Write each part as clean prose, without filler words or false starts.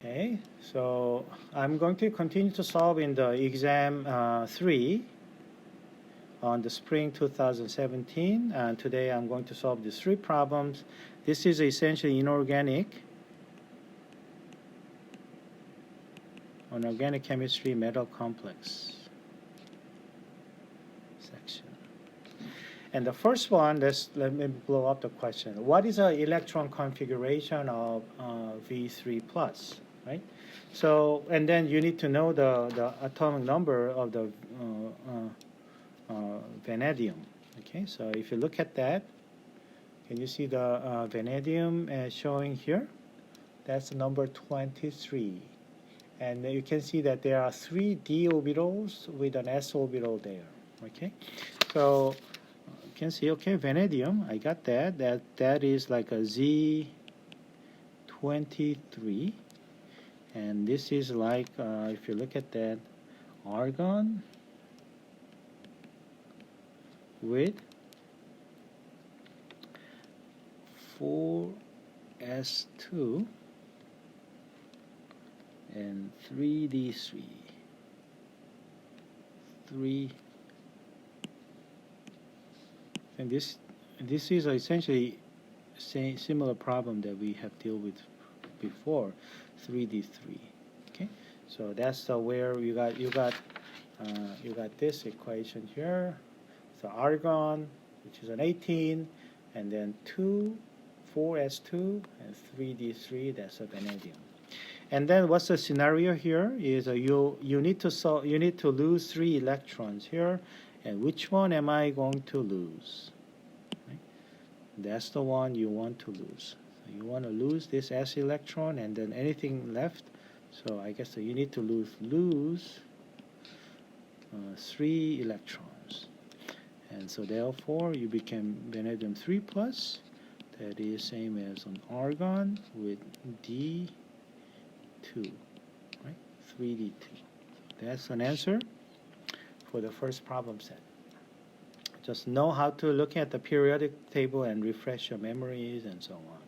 Okay, so I'm going to continue to solve in the exam 3 on the spring 2017, and today I'm going to solve these 3 problems. This is essentially inorganic on organic chemistry metal complex section. And the first one, let me blow up the question. What is the electron configuration of V3 plus, right? So, and then you need to know the atomic number of the vanadium. Okay, so if you look at that, can you see the vanadium showing here? That's number 23. And you can see that there are 3 d orbitals with an s orbital there. Okay, so you can see, okay, vanadium, I got that. That is like a Z23. And this is like, if you look at that, argon with 4s2 and 3d3. 3. And this is essentially similar problem that we have dealt with before, 3d3. Okay, so that's where you got this equation here. So argon, which is an 18, and then 4s2 and 3d3. That's a vanadium. And then what's the scenario here is you need to lose 3 electrons here, and which one am I going to lose? Right? That's the one you want to lose. So you want to lose this s electron, and then anything left. So I guess you need to lose 3 electrons, and so therefore you become vanadium 3 plus. That is same as an argon with D2, right? 3D2. That's an answer for the first problem set. Just know how to look at the periodic table and refresh your memories and so on.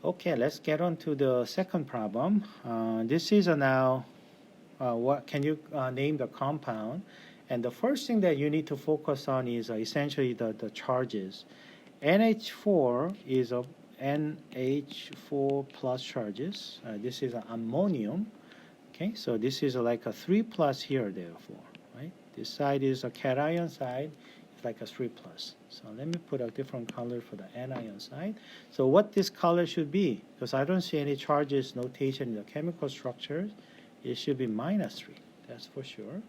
Okay, let's get on to the second problem. This is now, what can you name the compound? And the first thing that you need to focus on is essentially the charges. NH4 is a NH4 plus charges. This is ammonium. Okay, so this is like a 3 plus here, therefore, right? This side is a cation side. It's like a 3 plus. So let me put a different color for the anion side. So what this color should be, because I don't see any charges notation in the chemical structures, it should be -3. That's for sure.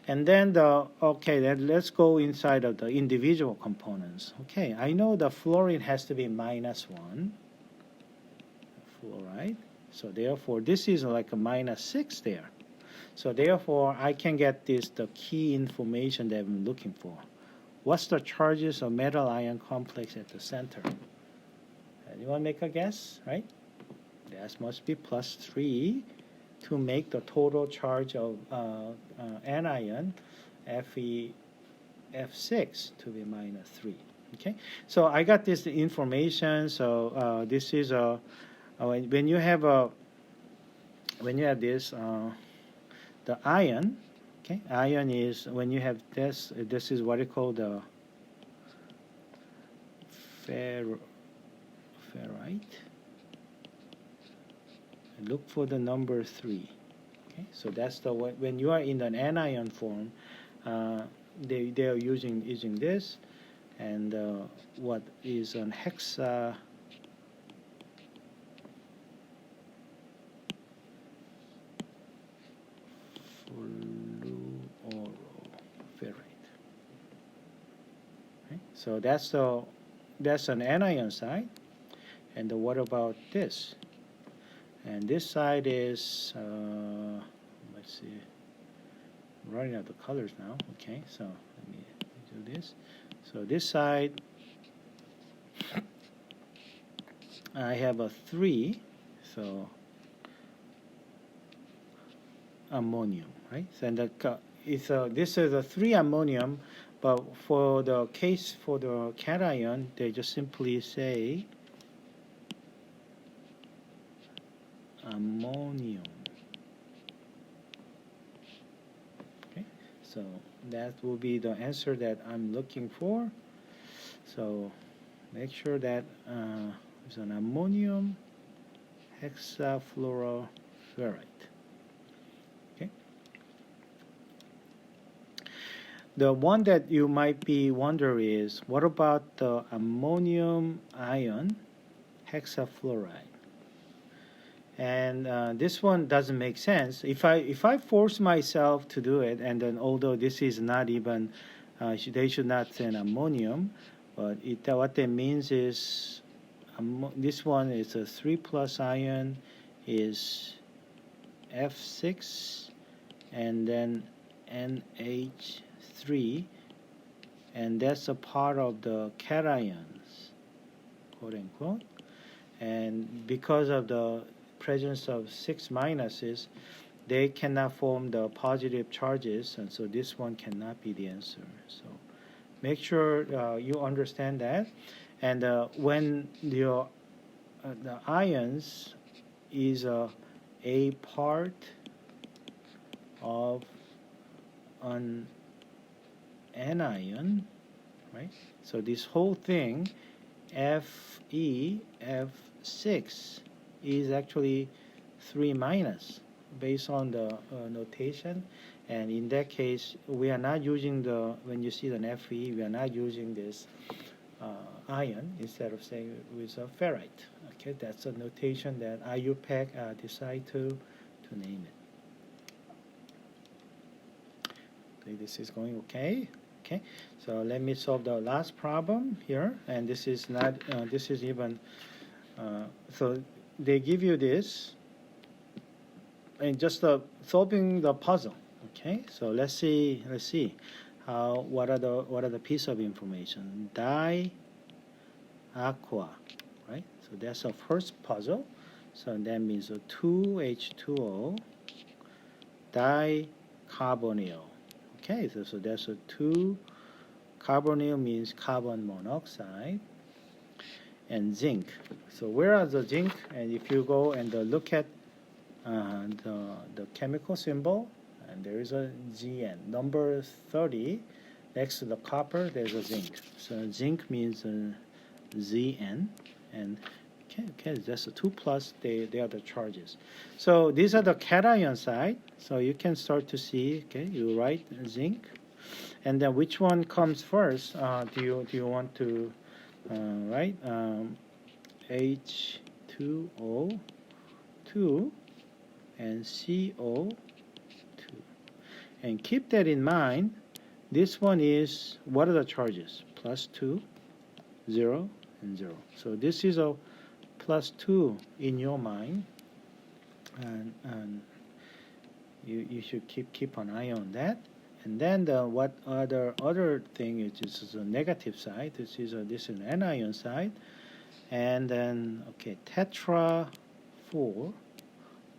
And then then let's go inside of the individual components. Okay, I know the fluorine has to be -1, fluoride. So therefore, this is like a -6 there. So therefore, I can get the key information that I'm looking for. What's the charges of metal ion complex at the center? You want to make a guess, right? That must be +3 to make the total charge of anion F6 to be -3. Okay, so I got this information. So this is when you have this the ion. Okay, ion is when you have this. This is what you call the ferrite. Look for the number 3. Okay, so that's when you are in an anion form, they are using this, and what is an hexa fluoroferrite. Okay, so that's an anion side, and what about this? And this side is, let's see, I'm running out of colors now. Okay, so let me do this. So this side, I have a 3, so ammonium, right? So this is a 3 ammonium, but for the case for the cation, they just simply say ammonium. Okay, so that will be the answer that I'm looking for. So make sure that it's an ammonium hexafluoroferrite. Okay. The one that you might be wondering is, what about the ammonium ion hexafluoride? And this one doesn't make sense. If I force myself to do it, and then although this is not even, they should not say ammonium, but what that means is this one is a 3+ ion is F6 and then NH3, and that's a part of the cations, quote unquote. And because of the presence of 6 minuses, they cannot form the positive charges, and so this one cannot be the answer. So make sure you understand that. And when the ions is a part of an anion, right? So this whole thing, F6 is actually 3- based on the notation. And in that case, we are not using when you see an Fe, we are not using this ion instead of saying with a ferrite. Okay, that's a notation that IUPAC decide to name it. Okay, this is going okay. Okay, so let me solve the last problem here, and this is not. This is even. So they give you this, and just solving the puzzle. Okay, so let's see. What are the piece of information? Aqua, right? So that's our first puzzle. So that means 2H2O dicarbonyl. Okay, so that's a 2 carbonyl means carbon monoxide and zinc. So where are the zinc? And if you go and look at the chemical symbol, and there is a Zn, number 30, next to the copper, there's a zinc. So zinc means Zn, and okay, that's a 2+, they are the charges. So these are the cation side, so you can start to see, okay, you write zinc, and then which one comes first? Do you want to write H2O2 and CO2? And keep that in mind. This one is, what are the charges? +2, 0, and 0. So this is a +2 in your mind, and you should keep an eye on that. And then what other thing is this a negative side. This is an anion side, and then okay, tetra 4,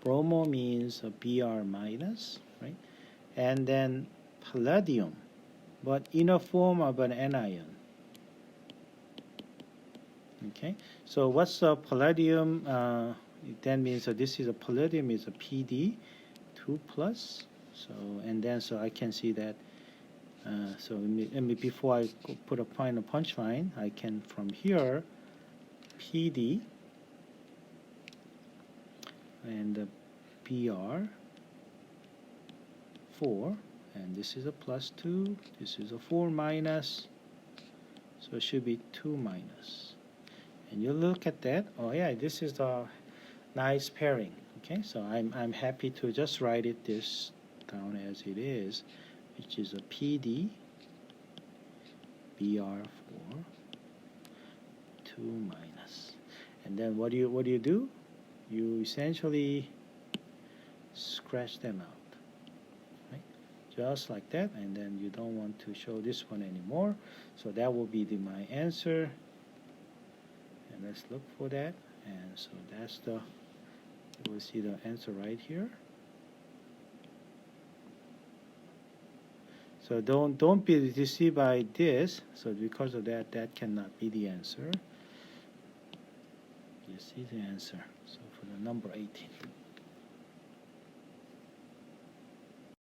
bromo means a Br-, right? And then palladium, but in a form of an anion. Okay, so what's the palladium? That means this is a palladium is a Pd 2+. So and then so I can see that. So before I put a final punchline, I can from here Pd and the Br 4, and this is a +2. This is a 4-, so it should be 2-. And you look at that. Oh yeah, this is a nice pairing. Okay, so I'm happy to just write this down as it is, which is a Pd Br4 2-. And then what do you do? You essentially scratch them out, right? Just like that, and then you don't want to show this one anymore. So that will be my answer. And let's look for that. And so that's you will see the answer right here. So don't be deceived by this. So because of that cannot be the answer. You see the answer. So for the number 18.